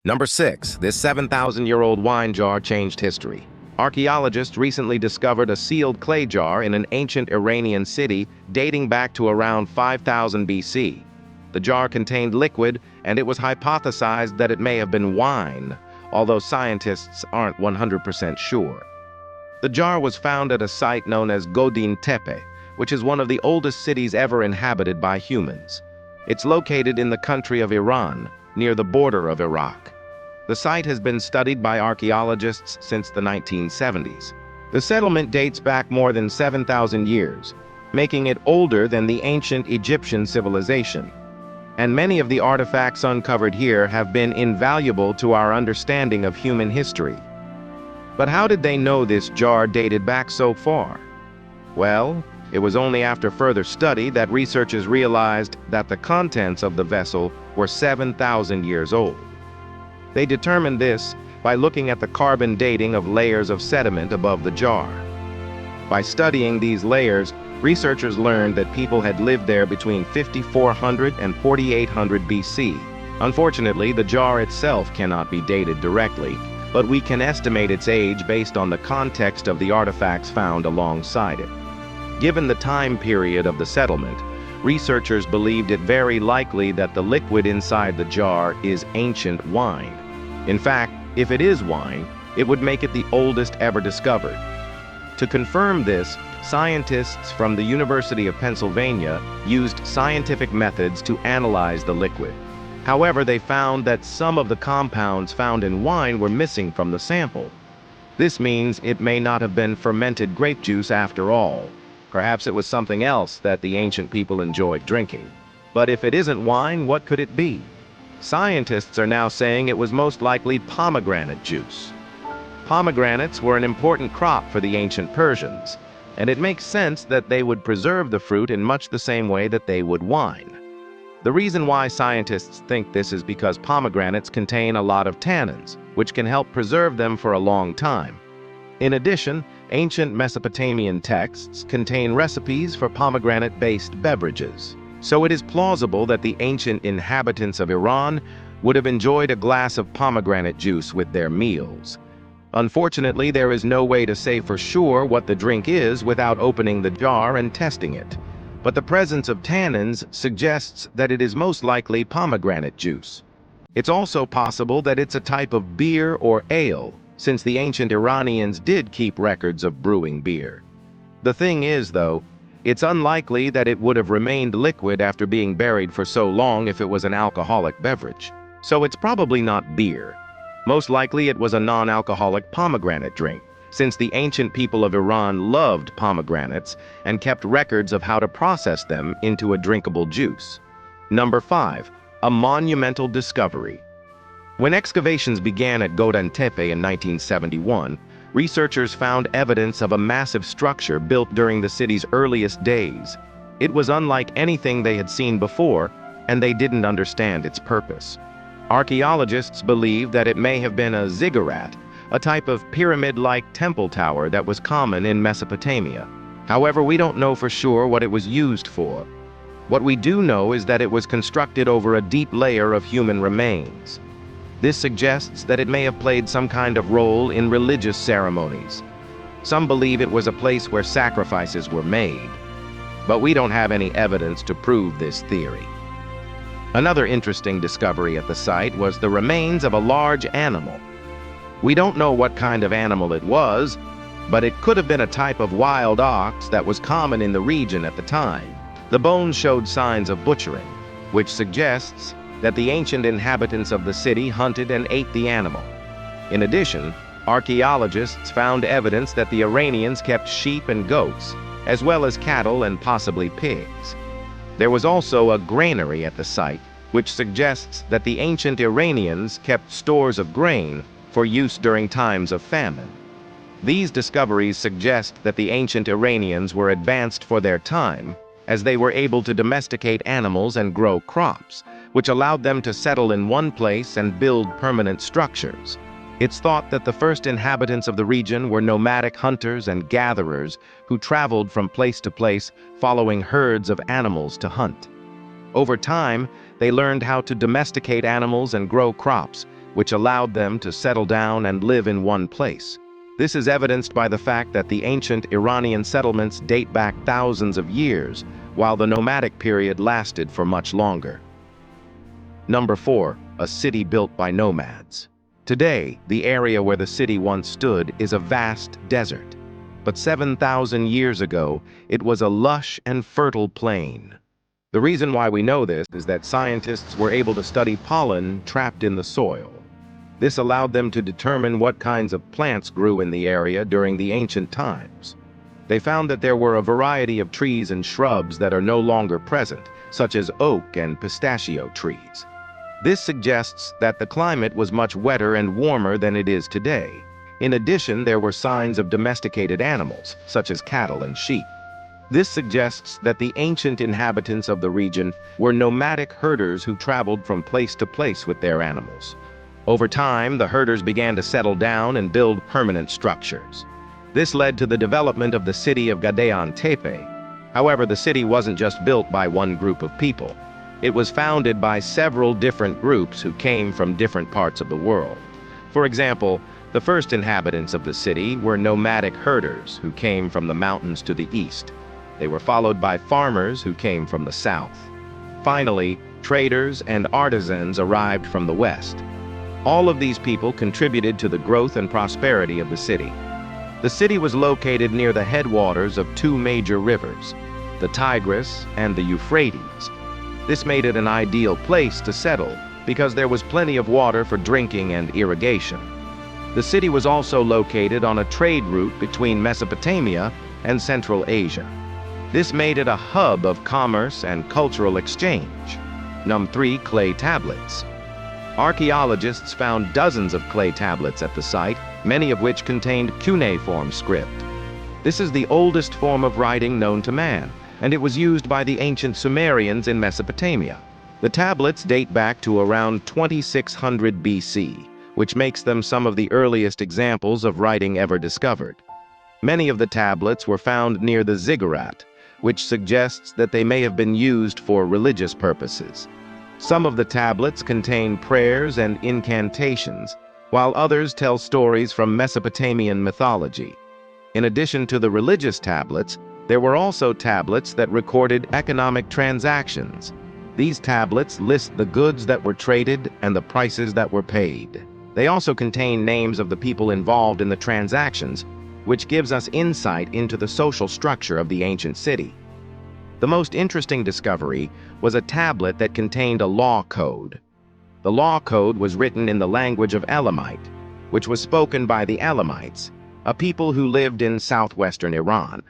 Number 6. This 7,000-year-old wine jar changed history. Archaeologists recently discovered a sealed clay jar in an ancient Iranian city dating back to around 5000 BC. The jar contained liquid, and it was hypothesized that it may have been wine, although scientists aren't 100% sure. The jar was found at a site known as Godin Tepe, which is one of the oldest cities ever inhabited by humans. It's located in the country of Iran, near the border of Iraq. The site has been studied by archaeologists since the 1970s. The settlement dates back more than 7,000 years, making it older than the ancient Egyptian civilization. And many of the artifacts uncovered here have been invaluable to our understanding of human history. But how did they know this jar dated back so far? Well, it was only after further study that researchers realized that the contents of the vessel were 7,000 years old. They determined this by looking at the carbon dating of layers of sediment above the jar. By studying these layers, researchers learned that people had lived there between 5400 and 4800 BC. Unfortunately, the jar itself cannot be dated directly, but we can estimate its age based on the context of the artifacts found alongside it. Given the time period of the settlement, researchers believed it very likely that the liquid inside the jar is ancient wine. In fact, if it is wine, it would make it the oldest ever discovered. To confirm this, scientists from the University of Pennsylvania used scientific methods to analyze the liquid. However, they found that some of the compounds found in wine were missing from the sample. This means it may not have been fermented grape juice after all. Perhaps it was something else that the ancient people enjoyed drinking. But if it isn't wine, what could it be? Scientists are now saying it was most likely pomegranate juice. Pomegranates were an important crop for the ancient Persians, and it makes sense that they would preserve the fruit in much the same way that they would wine. The reason why scientists think this is because pomegranates contain a lot of tannins, which can help preserve them for a long time. In addition, ancient Mesopotamian texts contain recipes for pomegranate-based beverages. So it is plausible that the ancient inhabitants of Iran would have enjoyed a glass of pomegranate juice with their meals. Unfortunately, there is no way to say for sure what the drink is without opening the jar and testing it. But the presence of tannins suggests that it is most likely pomegranate juice. It's also possible that it's a type of beer or ale, since the ancient Iranians did keep records of brewing beer. The thing is, though, it's unlikely that it would have remained liquid after being buried for so long if it was an alcoholic beverage. So it's probably not beer. Most likely it was a non-alcoholic pomegranate drink, since the ancient people of Iran loved pomegranates and kept records of how to process them into a drinkable juice. Number 5. A monumental discovery. When excavations began at Godin Tepe in 1971, researchers found evidence of a massive structure built during the city's earliest days. It was unlike anything they had seen before, and they didn't understand its purpose. Archaeologists believe that it may have been a ziggurat, a type of pyramid-like temple tower that was common in Mesopotamia. However, we don't know for sure what it was used for. What we do know is that it was constructed over a deep layer of human remains. This suggests that it may have played some kind of role in religious ceremonies. Some believe it was a place where sacrifices were made, but we don't have any evidence to prove this theory. Another interesting discovery at the site was the remains of a large animal. We don't know what kind of animal it was, but it could have been a type of wild ox that was common in the region at the time. The bones showed signs of butchering, which suggests that the ancient inhabitants of the city hunted and ate the animal. In addition, archaeologists found evidence that the Iranians kept sheep and goats, as well as cattle and possibly pigs. There was also a granary at the site, which suggests that the ancient Iranians kept stores of grain for use during times of famine. These discoveries suggest that the ancient Iranians were advanced for their time, as they were able to domesticate animals and grow crops, which allowed them to settle in one place and build permanent structures. It's thought that the first inhabitants of the region were nomadic hunters and gatherers who traveled from place to place following herds of animals to hunt. Over time, they learned how to domesticate animals and grow crops, which allowed them to settle down and live in one place. This is evidenced by the fact that the ancient Iranian settlements date back thousands of years, while the nomadic period lasted for much longer. Number 4. A city built by nomads. Today, the area where the city once stood is a vast desert. But 7,000 years ago, it was a lush and fertile plain. The reason why we know this is that scientists were able to study pollen trapped in the soil. This allowed them to determine what kinds of plants grew in the area during the ancient times. They found that there were a variety of trees and shrubs that are no longer present, such as oak and pistachio trees. This suggests that the climate was much wetter and warmer than it is today. In addition, there were signs of domesticated animals, such as cattle and sheep. This suggests that the ancient inhabitants of the region were nomadic herders who traveled from place to place with their animals. Over time, the herders began to settle down and build permanent structures. This led to the development of the city of Gadian Tepe. However, the city wasn't just built by one group of people. It was founded by several different groups who came from different parts of the world. For example, the first inhabitants of the city were nomadic herders who came from the mountains to the east. They were followed by farmers who came from the south. Finally, traders and artisans arrived from the west. All of these people contributed to the growth and prosperity of the city. The city was located near the headwaters of two major rivers, the Tigris and the Euphrates. This made it an ideal place to settle because there was plenty of water for drinking and irrigation. The city was also located on a trade route between Mesopotamia and Central Asia. This made it a hub of commerce and cultural exchange. Number 3. Clay tablets. Archaeologists found dozens of clay tablets at the site, many of which contained cuneiform script. This is the oldest form of writing known to man, and it was used by the ancient Sumerians in Mesopotamia. The tablets date back to around 2600 BC, which makes them some of the earliest examples of writing ever discovered. Many of the tablets were found near the ziggurat, which suggests that they may have been used for religious purposes. Some of the tablets contain prayers and incantations, while others tell stories from Mesopotamian mythology. In addition to the religious tablets, there were also tablets that recorded economic transactions. These tablets list the goods that were traded and the prices that were paid. They also contain names of the people involved in the transactions, which gives us insight into the social structure of the ancient city. The most interesting discovery was a tablet that contained a law code. The law code was written in the language of Elamite, which was spoken by the Elamites, a people who lived in southwestern Iran.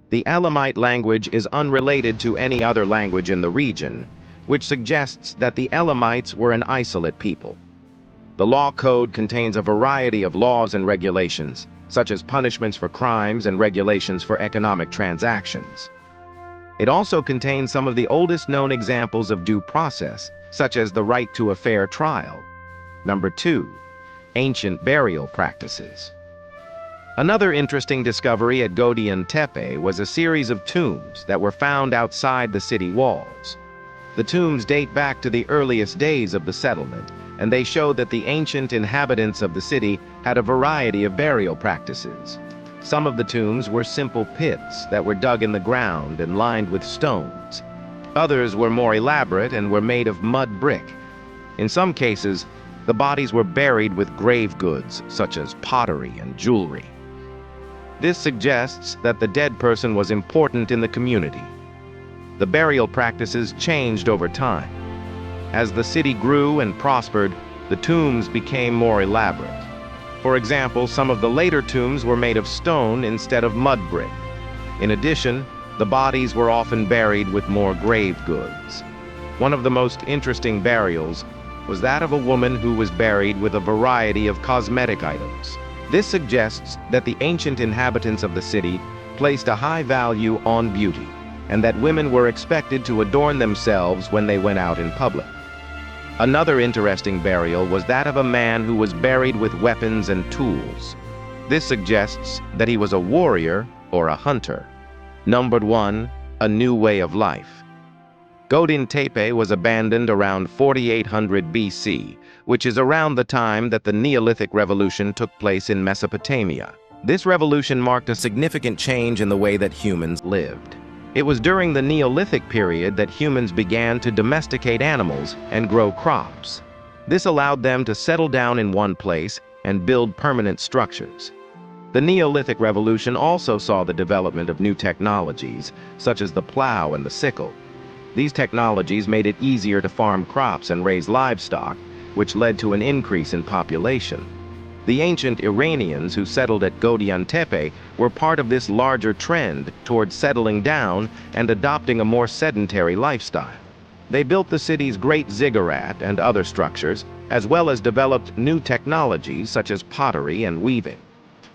The Elamite language is unrelated to any other language in the region, which suggests that the Elamites were an isolate people. The law code contains a variety of laws and regulations, such as punishments for crimes and regulations for economic transactions. It also contains some of the oldest known examples of due process, such as the right to a fair trial. Number 2. Ancient burial practices. Another interesting discovery at Godian Tepe was a series of tombs that were found outside the city walls. The tombs date back to the earliest days of the settlement, and they show that the ancient inhabitants of the city had a variety of burial practices. Some of the tombs were simple pits that were dug in the ground and lined with stones. Others were more elaborate and were made of mud brick. In some cases, the bodies were buried with grave goods, such as pottery and jewelry. This suggests that the dead person was important in the community. The burial practices changed over time. As the city grew and prospered, the tombs became more elaborate. For example, some of the later tombs were made of stone instead of mud brick. In addition, the bodies were often buried with more grave goods. One of the most interesting burials was that of a woman who was buried with a variety of cosmetic items. This suggests that the ancient inhabitants of the city placed a high value on beauty, and that women were expected to adorn themselves when they went out in public. Another interesting burial was that of a man who was buried with weapons and tools. This suggests that he was a warrior or a hunter. Number 1. A new way of life. Godian Tepe was abandoned around 4800 BC, which is around the time that the Neolithic revolution took place in Mesopotamia. This revolution marked a significant change in the way that humans lived. It was during the Neolithic period that humans began to domesticate animals and grow crops. This allowed them to settle down in one place and build permanent structures. The Neolithic revolution also saw the development of new technologies, such as the plow and the sickle. These technologies made it easier to farm crops and raise livestock, which led to an increase in population. The ancient Iranians who settled at Göbekli Tepe were part of this larger trend toward settling down and adopting a more sedentary lifestyle. They built the city's great ziggurat and other structures, as well as developed new technologies such as pottery and weaving.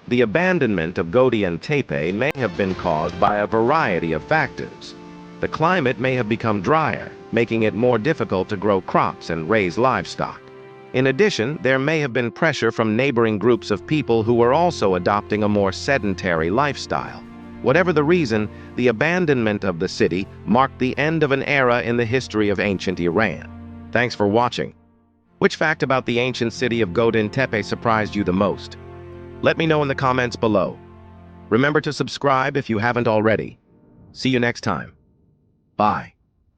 The abandonment of Göbekli Tepe may have been caused by a variety of factors. The climate may have become drier, making it more difficult to grow crops and raise livestock. In addition, there may have been pressure from neighboring groups of people who were also adopting a more sedentary lifestyle. Whatever the reason, the abandonment of the city marked the end of an era in the history of ancient Iran. Thanks for watching. Which fact about the ancient city of Göbekli Tepe surprised you the most? Let me know in the comments below. Remember to subscribe if you haven't already. See you next time. Bye.